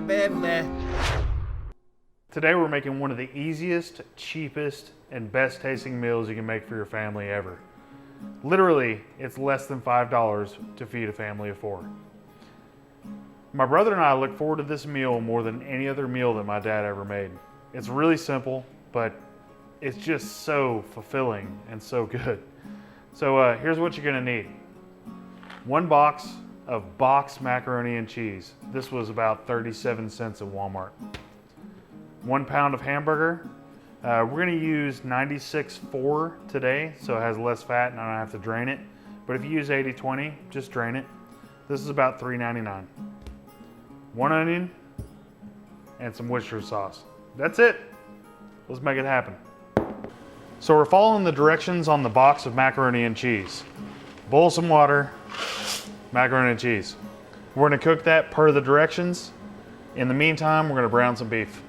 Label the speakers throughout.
Speaker 1: baby.
Speaker 2: Today we're making one of the easiest, cheapest, and best tasting meals you can make for your family ever. Literally, it's less than $5 to feed a family of 4. My brother and I look forward to this meal more than any other meal that my dad ever made. It's really simple, but it's just so fulfilling and so good. So here's what you're gonna need. 1 box of boxed macaroni and cheese. This was about 37 cents at Walmart. 1 pound of hamburger. We're gonna use 96.4 today, so it has less fat and I don't have to drain it. But if you use 80/20, just drain it. This is about $3.99. 1 onion and some Worcestershire sauce. That's it. Let's make it happen. So we're following the directions on the box of macaroni and cheese. Boil some water, macaroni and cheese. We're gonna cook that per the directions. In the meantime, we're gonna brown some beef.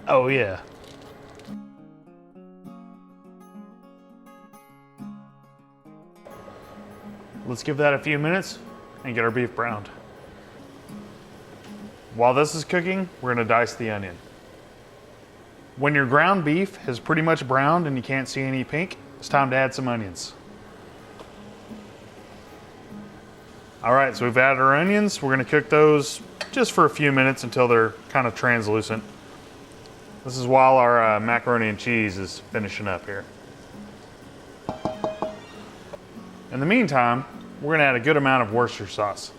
Speaker 2: Oh yeah. Let's give that a few minutes and get our beef browned. While this is cooking, we're gonna dice the onion. When your ground beef has pretty much browned and you can't see any pink, it's time to add some onions. All right, so we've added our onions. We're gonna cook those just for a few minutes until they're kind of translucent. This is while our macaroni and cheese is finishing up here. In the meantime, we're gonna add a good amount of Worcestershire sauce.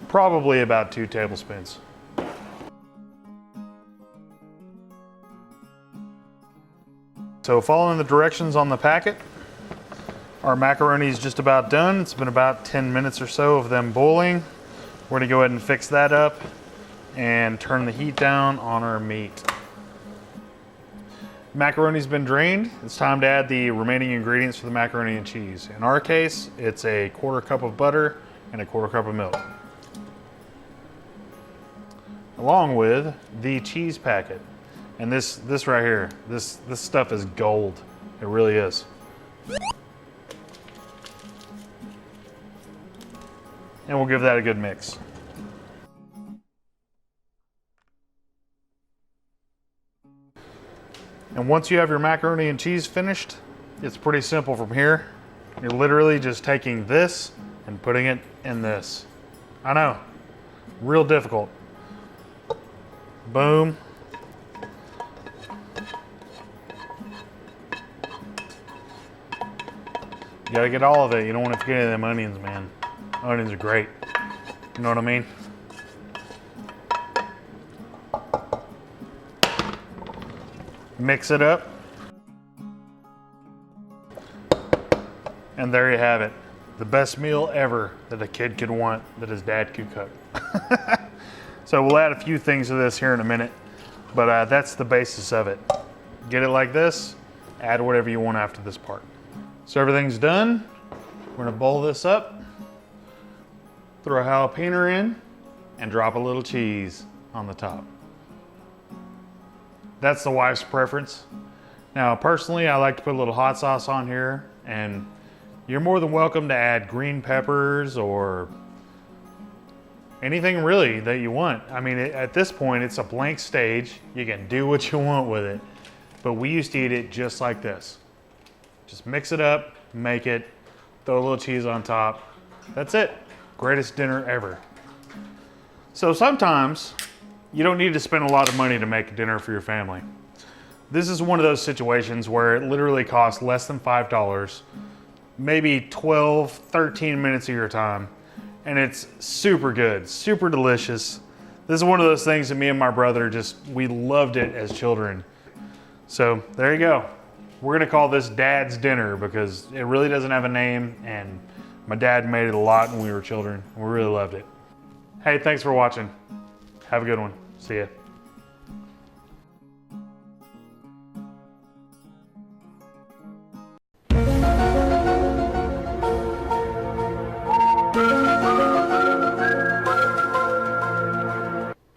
Speaker 2: Probably about 2 tablespoons. So following the directions on the packet, our macaroni is just about done. It's been about 10 minutes or so of them boiling. We're gonna go ahead and fix that up and turn the heat down on our meat. Macaroni's been drained. It's time to add the remaining ingredients for the macaroni and cheese. In our case, it's a 1/4 cup of butter and a 1/4 cup of milk, along with the cheese packet. And this right here, this stuff is gold. It really is. And we'll give that a good mix. And once you have your macaroni and cheese finished, it's pretty simple from here. You're literally just taking this and putting it in this. I know, real difficult. Boom. You gotta get all of it. You don't want to forget any of them onions, man. Onions are great. You know what I mean? Mix it up. And there you have it. The best meal ever that a kid could want that his dad could cook. So we'll add a few things to this here in a minute, but that's the basis of it. Get it like this, add whatever you want after this part. So everything's done. We're gonna bowl this up, throw a jalapeno in, and drop a little cheese on the top. That's the wife's preference. Now, personally, I like to put a little hot sauce on here, and you're more than welcome to add green peppers or anything really that you want. I mean, at this point, it's a blank stage. You can do what you want with it, but we used to eat it just like this. Just mix it up, make it, throw a little cheese on top. That's it. Greatest dinner ever. So sometimes you don't need to spend a lot of money to make a dinner for your family. This is one of those situations where it literally costs less than $5, maybe 12, 13 minutes of your time, and it's super good, super delicious. This is one of those things that me and my brother we loved it as children. So there you go. We're gonna call this Dad's Dinner because it really doesn't have a name, and my dad made it a lot when we were children. We really loved it. Hey, thanks for watching. Have a good one. See ya.